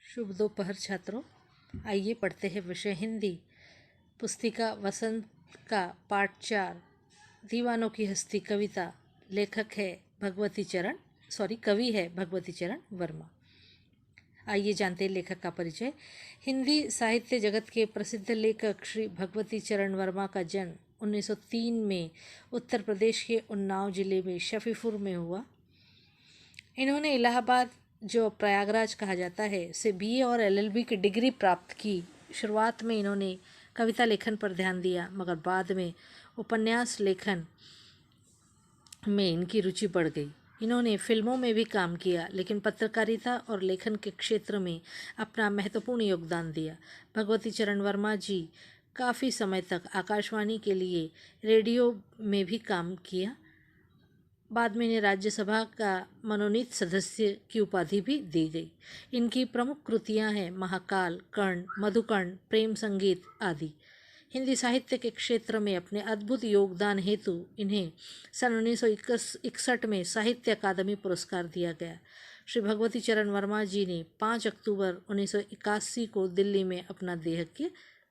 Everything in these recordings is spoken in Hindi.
शुभ दोपहर छात्रों। आइए पढ़ते हैं विषय हिंदी, पुस्तिका वसंत का पाठ 4, दीवानों की हस्ती कविता। लेखक है कवि है भगवती चरण वर्मा। आइए जानते हैं लेखक का परिचय। हिंदी साहित्य जगत के प्रसिद्ध लेखक श्री भगवती चरण वर्मा का जन्म 1903 में उत्तर प्रदेश के उन्नाव जिले में शफीपुर में हुआ। इन्होंने इलाहाबाद, जो प्रयागराज कहा जाता है, से बीए और एलएलबी की डिग्री प्राप्त की। शुरुआत में इन्होंने कविता लेखन पर ध्यान दिया, मगर बाद में उपन्यास लेखन में इनकी रुचि बढ़ गई। इन्होंने फिल्मों में भी काम किया, लेकिन पत्रकारिता और लेखन के क्षेत्र में अपना महत्वपूर्ण योगदान दिया। भगवती चरण वर्मा जी काफ़ी समय तक आकाशवाणी के लिए रेडियो में भी काम किया। बाद में इन्हें राज्यसभा का मनोनीत सदस्य की उपाधि भी दी गई। इनकी प्रमुख कृतियां हैं महाकाल, कर्ण, मधुकर्ण, प्रेम संगीत आदि। हिंदी साहित्य के क्षेत्र में अपने अद्भुत योगदान हेतु इन्हें सन 1961 में साहित्य अकादमी पुरस्कार दिया गया। श्री भगवती चरण वर्मा जी ने 5 अक्टूबर 1981 को दिल्ली में अपना देह के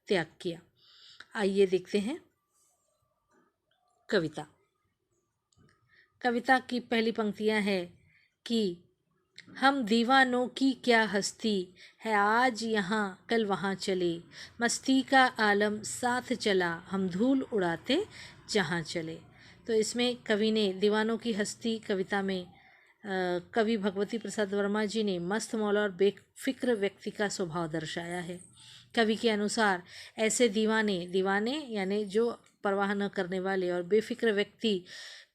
त्याग किया। आइए देखते हैं कविता। कविता की पहली पंक्तियां हैं कि हम दीवानों की क्या हस्ती है, आज यहाँ कल वहाँ चले, मस्ती का आलम साथ चला, हम धूल उड़ाते जहाँ चले। तो इसमें कवि ने दीवानों की हस्ती कविता में कवि भगवती प्रसाद वर्मा जी ने मस्त मौला और बेफिक्र व्यक्ति का स्वभाव दर्शाया है। कवि के अनुसार ऐसे दीवाने यानी जो परवाह न करने वाले और बेफिक्र व्यक्ति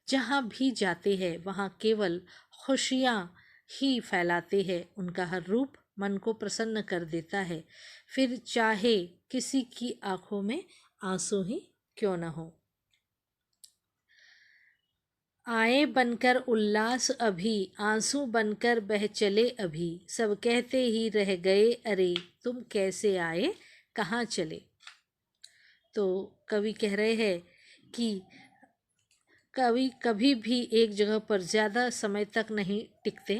जहाँ भी जाते हैं वहाँ केवल खुशियाँ ही फैलाते हैं। उनका हर रूप मन को प्रसन्न कर देता है, फिर चाहे किसी की आंखों में आंसू ही क्यों न हो। आए बनकर उल्लास अभी, आंसू बनकर बह चले अभी, सब कहते ही रह गए अरे तुम कैसे आए कहाँ चले। तो कवि कह रहे हैं कि कवि कभी भी एक जगह पर ज़्यादा समय तक नहीं टिकते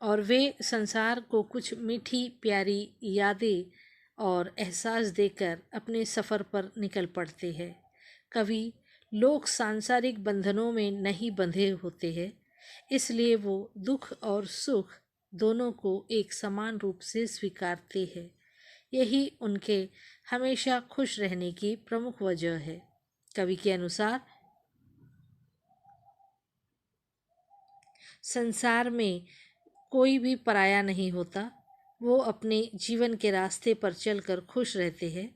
और वे संसार को कुछ मीठी प्यारी यादें और एहसास देकर अपने सफ़र पर निकल पड़ते हैं। कवि लोग सांसारिक बंधनों में नहीं बंधे होते हैं, इसलिए वो दुख और सुख दोनों को एक समान रूप से स्वीकारते हैं। यही उनके हमेशा खुश रहने की प्रमुख वजह है। कवि के अनुसार संसार में कोई भी पराया नहीं होता, वो अपने जीवन के रास्ते पर चलकर खुश रहते हैं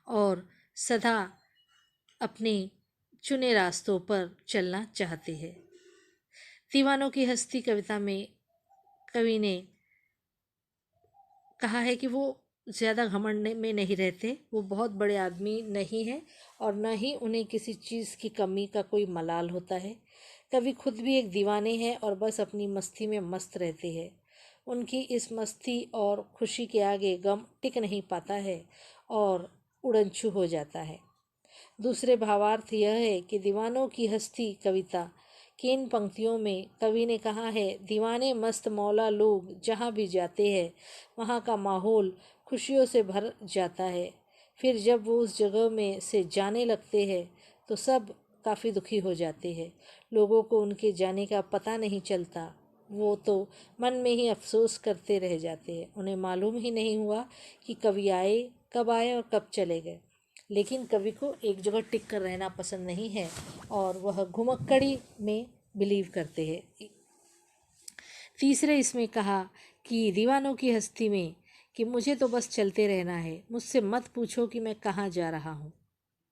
और सदा अपने चुने रास्तों पर चलना चाहते हैं। दीवानों की हस्ती कविता में कवि ने कहा है कि वो ज़्यादा घमंड में नहीं रहते, वो बहुत बड़े आदमी नहीं है और न ही उन्हें किसी चीज़ की कमी का कोई मलाल होता है। कवि खुद भी एक दीवाने हैं और बस अपनी मस्ती में मस्त रहते हैं। उनकी इस मस्ती और खुशी के आगे गम टिक नहीं पाता है और उड़नछू हो जाता है। दूसरे भावार्थ यह है कि दीवानों की हस्ती कविता की इन पंक्तियों में कवि ने कहा है, दीवाने मस्त मौला लोग जहाँ भी जाते हैं वहाँ का माहौल खुशियों से भर जाता है। फिर जब वो उस जगह में से जाने लगते हैं तो सब काफ़ी दुखी हो जाते हैं। लोगों को उनके जाने का पता नहीं चलता, वो तो मन में ही अफसोस करते रह जाते हैं। उन्हें मालूम ही नहीं हुआ कि कब आए और कब चले गए। लेकिन कवि को एक जगह टिक कर रहना पसंद नहीं है और वह घुमक्कड़ी में बिलीव करते हैं। तीसरे इसमें कहा कि दीवानों की हस्ती में कि मुझे तो बस चलते रहना है, मुझसे मत पूछो कि मैं कहाँ जा रहा हूँ,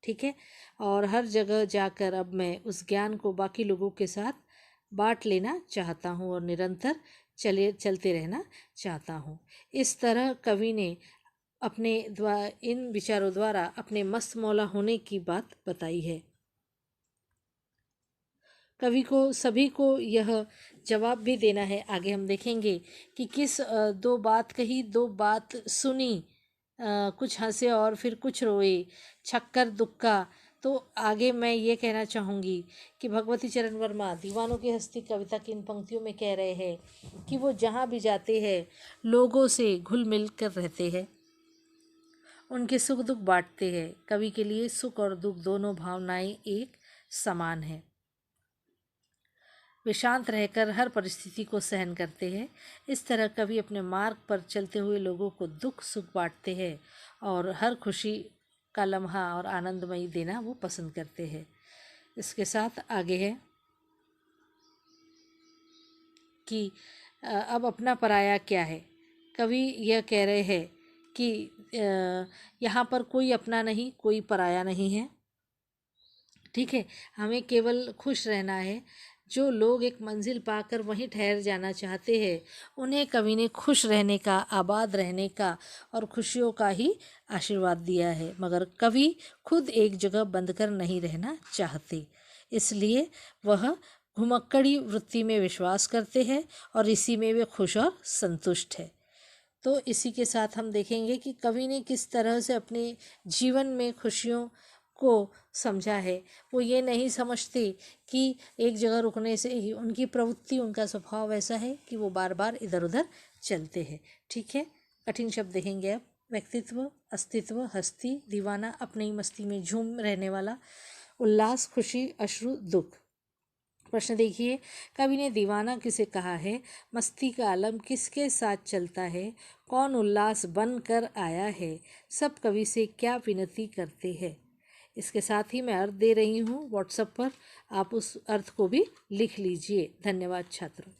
ठीक है। और हर जगह जाकर अब मैं उस ज्ञान को बाकी लोगों के साथ बांट लेना चाहता हूँ और निरंतर चलते रहना चाहता हूँ। इस तरह कवि ने अपने इन विचारों द्वारा अपने मस्त मौला होने की बात बताई है। कवि को सभी को यह जवाब भी देना है। आगे हम देखेंगे कि किस दो बात कही, दो बात सुनी, कुछ हंसे और फिर कुछ रोए, छक्कर दुक्का तो आगे मैं ये कहना चाहूँगी कि भगवती चरण वर्मा दीवानों की हस्ती कविता की इन पंक्तियों में कह रहे हैं कि वो जहाँ भी जाते हैं लोगों से घुल मिल कर रहते हैं, उनके सुख दुख बांटते हैं। कवि के लिए सुख और दुख दोनों भावनाएं एक समान है। वे शांत रहकर हर परिस्थिति को सहन करते हैं। इस तरह कवि अपने मार्ग पर चलते हुए लोगों को दुख सुख बांटते हैं और हर खुशी का लम्हा और आनंदमयी देना वो पसंद करते हैं। इसके साथ आगे है कि अब अपना पराया क्या है। कवि यह कह रहे हैं कि यहाँ पर कोई अपना नहीं, कोई पराया नहीं है। ठीक है, हमें केवल खुश रहना है। जो लोग एक मंजिल पाकर वहीं ठहर जाना चाहते हैं, उन्हें कवि ने खुश रहने का, आबाद रहने का और खुशियों का ही आशीर्वाद दिया है। मगर कवि खुद एक जगह बंद कर नहीं रहना चाहते, इसलिए वह घुमक्कड़ी वृत्ति में विश्वास करते हैं और इसी में वे खुश और संतुष्ट है। तो इसी के साथ हम देखेंगे कि कवि ने किस तरह से अपने जीवन में खुशियों को समझा है। वो ये नहीं समझते कि एक जगह रुकने से ही उनकी प्रवृत्ति, उनका स्वभाव ऐसा है कि वो बार बार इधर उधर चलते हैं। ठीक है, कठिन शब्द देखेंगे अब। व्यक्तित्व, अस्तित्व, हस्ती, दीवाना, अपनी ही मस्ती में झूम रहने वाला, उल्लास, खुशी, अश्रु, दुख। प्रश्न देखिए, कवि ने दीवाना किसे कहा है? मस्ती का आलम किसके साथ चलता है? कौन उल्लास बन कर आया है? सब कवि से क्या विनती करते हैं? इसके साथ ही मैं अर्थ दे रही हूँ व्हाट्सएप पर, आप उस अर्थ को भी लिख लीजिए। धन्यवाद छात्रों।